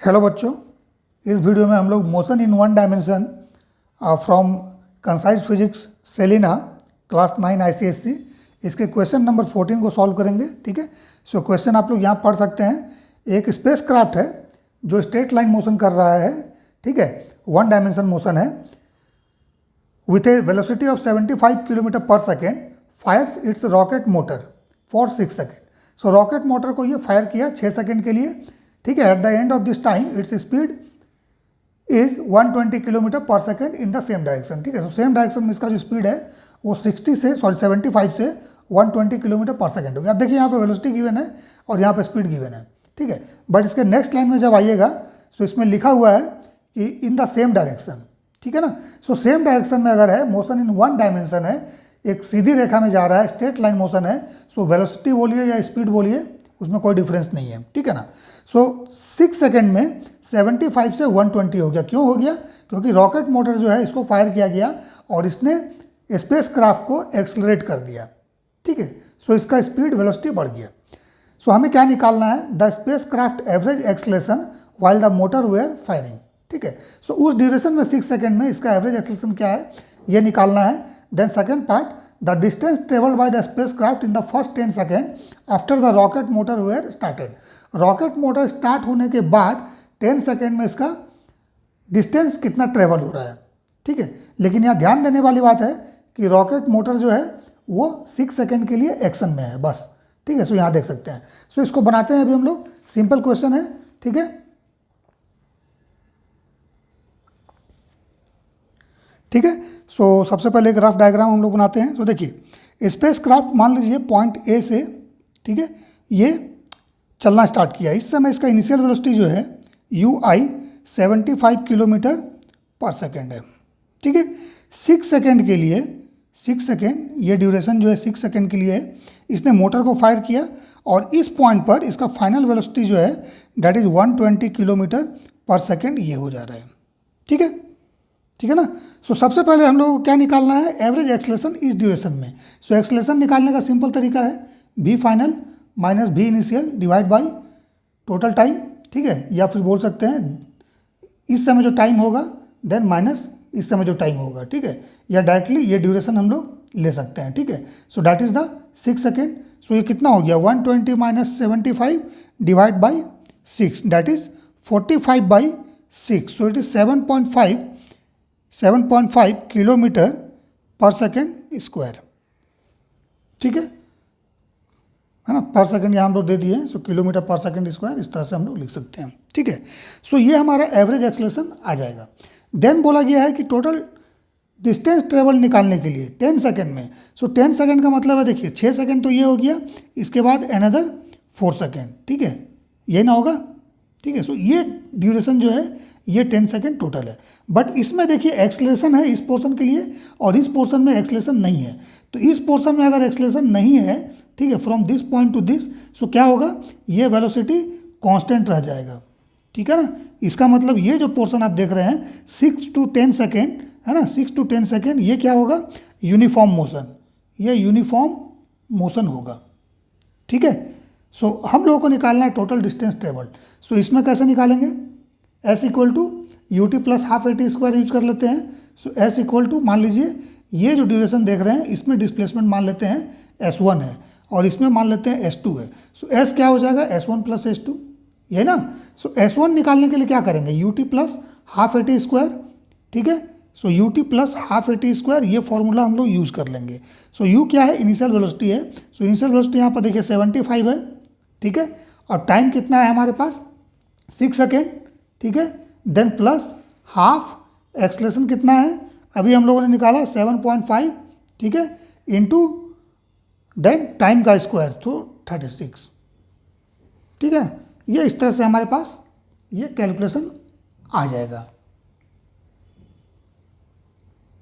Hello बच्चों, इस video में हम लोग motion in one dimension from concise physics Selina class 9 ICSE इसके क्वेश्चन नंबर 14 को सॉल्व करेंगे। ठीक है, सो क्वेश्चन आप लोग यहाँ पढ़ सकते हैं। एक स्पेस क्राफ्ट है जो स्ट्रेट लाइन मोशन कर रहा है। ठीक है, वन डायमेंशन मोशन है with a velocity of 75 kilometre पर second fires its rocket motor for 6 second. So rocket motor को ये फायर किया 6 सेकेंड के लिए। ठीक है, at the end of this time its speed is 120 kilometre पर second in the same direction. ठीक है, सो सेम डायरेक्शन में इसका जो स्पीड है वो 75 से 120 किलोमीटर पर सेकेंड हो गया। अब देखिए यहाँ पे वेलोसिटी गिवन है और यहाँ पे स्पीड गिवन है। ठीक है, बट इसके नेक्स्ट लाइन में जब आइएगा सो इसमें लिखा हुआ है कि इन द सेम डायरेक्शन। ठीक है ना, सो सेम डायरेक्शन में अगर है, मोशन इन वन डायमेंशन है, एक सीधी रेखा में जा रहा है, स्ट्रेट लाइन मोशन है, सो वेलोसिटी बोलिए या स्पीड बोलिए उसमें कोई डिफरेंस नहीं है। ठीक है ना, सो 6 सेकेंड में 75 से 120 हो गया। क्यों हो गया? क्योंकि रॉकेट मोटर जो है इसको फायर किया गया और इसने स्पेस क्राफ्ट को एक्सलरेट कर दिया। ठीक है, सो इसका स्पीड वेलोसिटी बढ़ गया। सो हमें क्या निकालना है? The space craft average acceleration while the motor were firing. ठीक है, सो उस ड्यूरेशन में 6 सेकेंड में इसका एवरेज एक्सलेशन क्या है ये निकालना है। Then second part, the distance travelled by the space craft in the first 10 second after the rocket motor were started. Rocket motor start होने के बाद 10 सेकेंड में इसका डिस्टेंस कितना ट्रेवल हो रहा है। ठीक है, लेकिन यहाँ ध्यान देने वाली बात है कि रॉकेट मोटर जो है वो 6 सेकेंड के लिए एक्शन में है बस। ठीक है, सो यहाँ देख सकते हैं। सो इसको बनाते हैं अभी हम लोग, सिंपल क्वेश्चन है। ठीक है, ठीक है, सो सबसे पहले एक रफ डायग्राम हम लोग बनाते हैं। सो देखिए, स्पेस क्राफ्ट मान लीजिए पॉइंट ए से, ठीक है, ये चलना स्टार्ट किया। इस समय इसका इनिशियल वेलोसिटी जो है UI 75 किलोमीटर पर सेकेंड है। ठीक है, 6 सेकेंड के लिए, 6 सेकेंड ये ड्यूरेशन जो है 6 सेकेंड के लिए है। इसने मोटर को फायर किया और इस पॉइंट पर इसका फाइनल वेलोसिटी जो है दैट इज 120 किलोमीटर पर सेकेंड ये हो जा रहा है। ठीक है, ठीक है ना। सो सबसे पहले हम लोग को क्या निकालना है? एवरेज एक्सलेशन इस ड्यूरेशन में। सो एक्सलेशन निकालने का सिंपल तरीका है V final minus V initial divide by total time. ठीक है, या फिर बोल सकते हैं इस समय जो टाइम होगा देन माइनस इस समय जो टाइम होगा। ठीक है, या डायरेक्टली ये ड्यूरेशन हम लोग ले सकते हैं। ठीक है, so that is the 6 second. So ये कितना हो गया? 120 minus 75 divide by 6 that is 45/6। So it is 7.5 kilometre पर सेकेंड स्क्वायर। ठीक है ना, पर सेकेंड यहाँ हम लोग दे दिए हैं। सो किलोमीटर पर सेकेंड स्क्वायर इस तरह से हम लोग लिख सकते हैं। ठीक है, सो ये हमारा एवरेज एक्सलेशन आ जाएगा। देन बोला गया है कि टोटल डिस्टेंस ट्रेवल निकालने के लिए 10 सेकेंड में। सो 10 सेकेंड का मतलब है, देखिए 6 सेकेंड तो ये हो गया, इसके बाद अनदर 4 सेकेंड। ठीक है, ये ना होगा। ठीक है, सो ये ड्यूरेशन जो है ये 10 सेकेंड टोटल है। बट इसमें देखिए एक्सलेशन है इस पोर्शन के लिए और इस पोर्शन में एक्सलेशन नहीं है। तो इस पोर्शन में अगर एक्सलेशन नहीं है, ठीक है, from this point to this, so क्या होगा? ये वेलोसिटी कांस्टेंट रह जाएगा। ठीक है ना, इसका मतलब ये जो पोर्शन आप देख रहे हैं 6 to 10 सेकेंड है ना, 6 to 10 सेकेंड, ये क्या होगा? यूनिफॉर्म मोशन, ये यूनिफॉर्म मोशन होगा। ठीक है, सो हम लोगों को निकालना है टोटल डिस्टेंस ट्रेवल्ड। सो इसमें कैसे निकालेंगे? S equal to UT plus half AT square use कर लेते हैं। सो S इक्वल टू, मान लीजिए ये जो ड्यूरेशन देख रहे हैं इसमें डिस्प्लेसमेंट मान लेते हैं S1 है और इसमें मान लेते हैं S2 है। सो S क्या हो जाएगा? S1 प्लस S2, ये ना। सो S1 निकालने के लिए क्या करेंगे? UT plus half AT square. ठीक है, सो UT plus half AT square ये फॉर्मूला हम लोग यूज कर लेंगे। सो U क्या है? इनिशियल वेलोसिटी है। सो इनिशियल वेलोसिटी यहाँ पर देखिए 75 है। ठीक है, और टाइम कितना है हमारे पास? 6 सेकेंड। ठीक है, देन प्लस हाफ एक्सलेशन कितना है? अभी हम लोगों ने निकाला 7.5। ठीक है, इंटू देन टाइम का स्क्वायर तो 36। ठीक है, ये इस तरह से हमारे पास ये कैलकुलेशन आ जाएगा।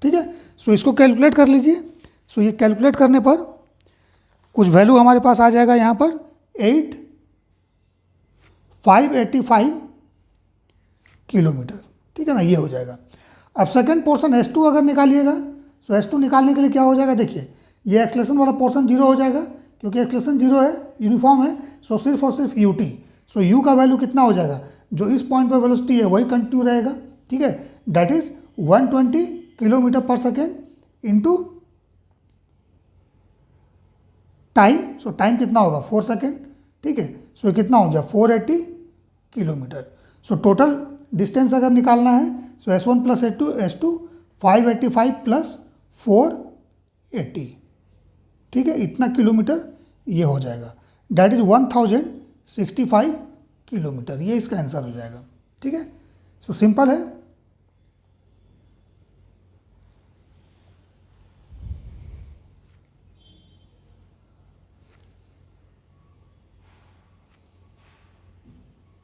ठीक है, सो इसको कैलकुलेट कर लीजिए। सो ये कैलकुलेट करने पर कुछ वैल्यू हमारे पास आ जाएगा यहाँ पर 585 किलोमीटर। ठीक है ना, ये हो जाएगा। अब सेकंड पोर्शन S2 अगर निकालिएगा, सो S2 निकालने के लिए क्या हो जाएगा? देखिए ये एक्सलेशन वाला पोर्शन 0 हो जाएगा क्योंकि एक्सलेशन 0 है, यूनिफॉर्म है। सो सिर्फ और सिर्फ UT। सो U का वैल्यू कितना हो जाएगा? जो इस पॉइंट पर वेलोसिटी है वही कंटिन्यू रहेगा, ठीक है, दैट इज 120 किलोमीटर पर सेकेंड इंटू टाइम। सो टाइम कितना होगा 4 सेकेंड, ठीक है। सो कितना हो गया 480 किलोमीटर। सो टोटल डिस्टेंस अगर निकालना है सो S1 प्लस S2 585 प्लस 480, ठीक है, इतना किलोमीटर ये हो जाएगा, डैट इज 1065 किलोमीटर, ये इसका आंसर हो जाएगा, ठीक है। सो सिंपल है।